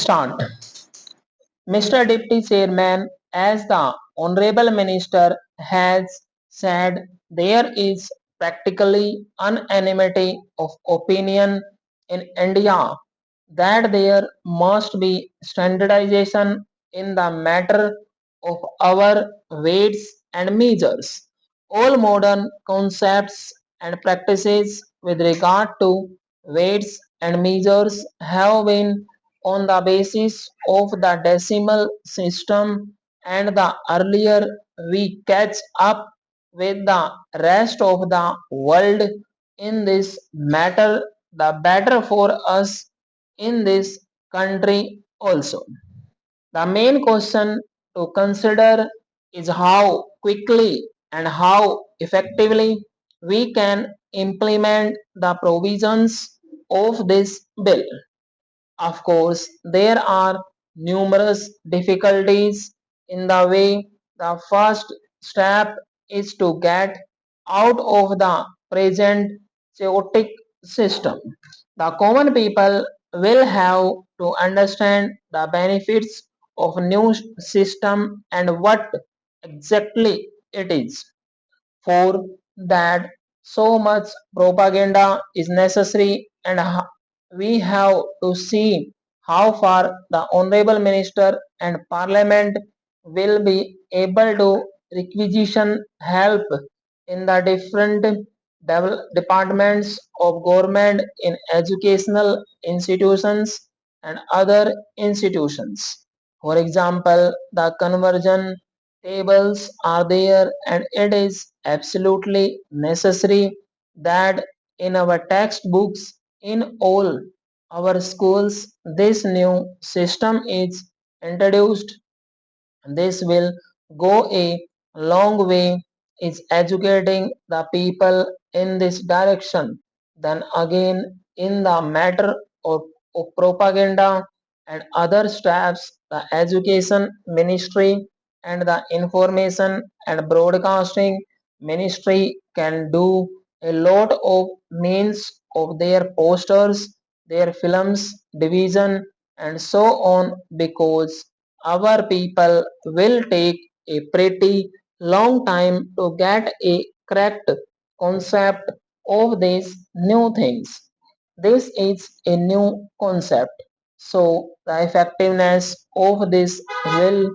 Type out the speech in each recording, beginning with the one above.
start. Mr. Deputy Chairman, as the Honorable Minister has said, there is practically unanimity of opinion in India that there must be standardization in the matter of our weights and measures. All modern concepts and practices with regard to weights and measures have been on the basis of the decimal system, and the earlier we catch up with the rest of the world in this matter, the better for us in this country also. The main question to consider is how quickly and how effectively we can implement the provisions of this bill. Of course, there are numerous difficulties in the way. The first step is to get out of the present chaotic system. The common people will have to understand the benefits of new system and what exactly it is. For that, so much propaganda is necessary, and we have to see how far the Honorable Minister and Parliament will be able to requisition help in the different departments of government in educational institutions and other institutions. For example, the conversion tables are there, and it is absolutely necessary that in our textbooks in all our schools this new system is introduced. This will go a long way is educating the people in this direction. Then again, in the matter of propaganda and other steps, the education ministry and the information and broadcasting ministry can do a lot of means of their posters, their films division, and so on, because our people will take a pretty long time to get a correct concept of these new things. This is a new concept, so the effectiveness of this will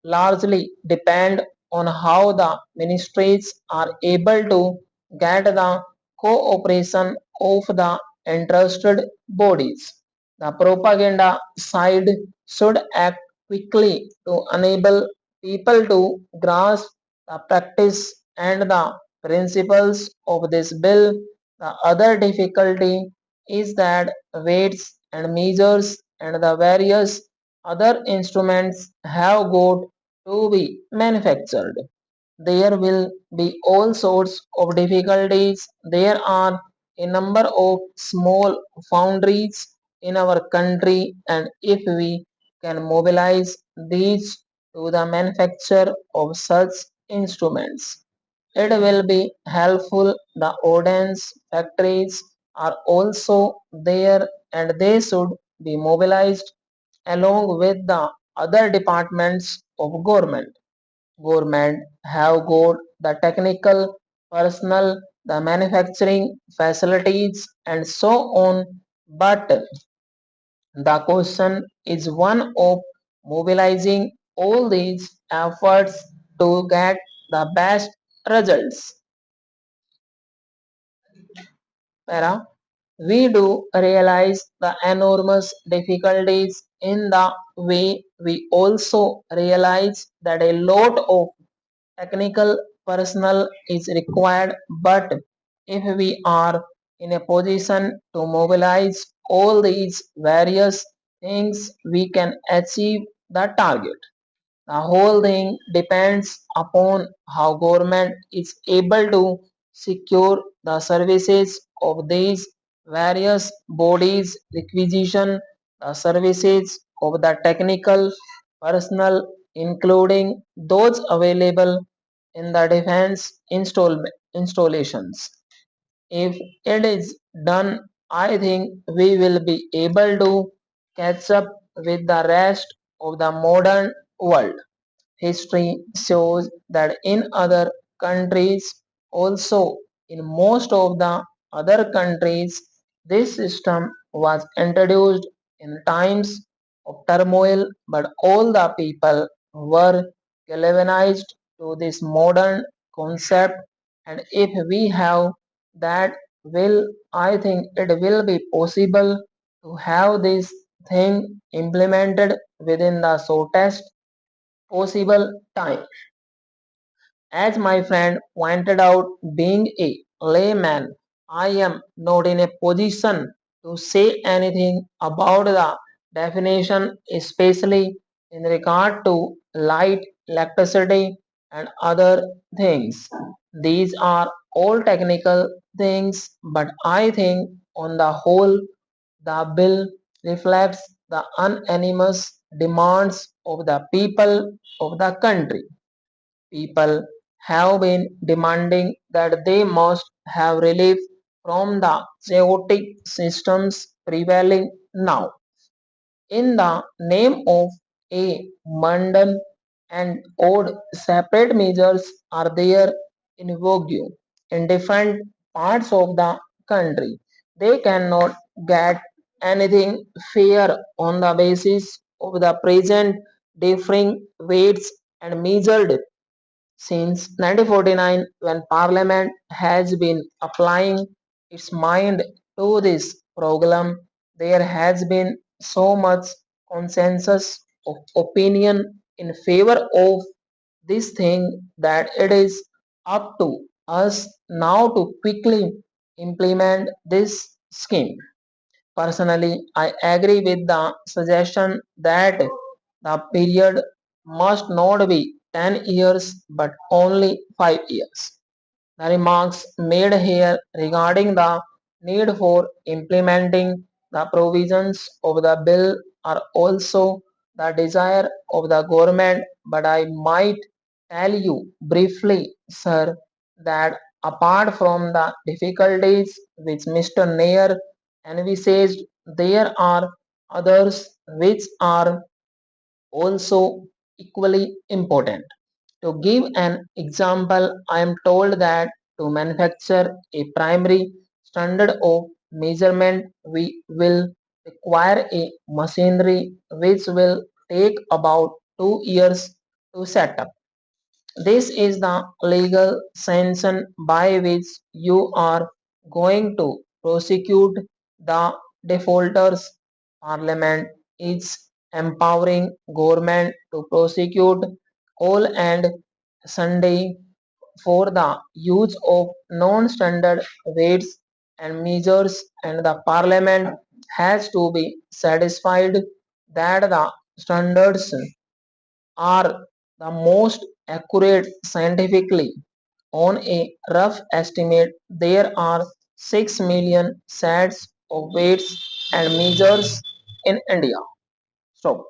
largely depend on how the ministries are able to get the cooperation of the interested bodies. The propaganda side should act quickly to enable people to grasp the practice and the principles of this bill. The other difficulty is that weights and measures and the various other instruments have got to be manufactured. There will be all sorts of difficulties. There are a number of small foundries in our country, and if we can mobilize these to the manufacture of such instruments, it will be helpful. The ordnance factories are also there, and they should be mobilized along with the other departments of government. Government have got the technical personnel, the manufacturing facilities, and so on. But the question is one of mobilizing all these efforts to get the best results. Para, we do realize the enormous difficulties in the way. We also realize that a lot of technical personnel is required, but if we are in a position to mobilize all these various things, we can achieve the target. The whole thing depends upon how government is able to secure the services of these various bodies, requisition the services of the technical personnel, including those available in the defense installations. If it is done, I think we will be able to catch up with the rest of the modern world. History shows that in other countries, also in most of the other countries, this system was introduced in times of turmoil, but all the people were galvanized to this modern concept. And if we have that will, I think it will be possible to have this thing implemented within the shortest possible time. As my friend pointed out, being a layman, I am not in a position to say anything about the definition, especially in regard to light, electricity, and other things. These are all technical things, but I think on the whole, the bill reflects the unanimous demands of the people of the country. People have been demanding that they must have relief from the chaotic systems prevailing now. In the name of a mundane and odd, separate measures are there in vogue in different parts of the country. They cannot get anything fair on the basis of the present differing weights and measured since 1949, when Parliament has been applying its mind to this problem, there has been so much consensus of opinion in favor of this thing that it is up to us now to quickly implement this scheme. Personally, I agree with the suggestion that the period must not be 10 years but only 5 years. The remarks made here regarding the need for implementing the provisions of the bill are also the desire of the government, but I might tell you briefly, sir, that apart from the difficulties which Mr. Nair envisaged, there are others which are also equally important. To give an example, I am told that to manufacture a primary standard of measurement, we will require a machinery which will take about 2 years to set up. This is the legal sanction by which you are going to prosecute the defaulters. Parliament is empowering government to prosecute all and Sunday for the use of non-standard weights and measures, and the Parliament has to be satisfied that the standards are the most accurate scientifically. On a rough estimate, there are 6 million sets of weights and measures in India. Stop.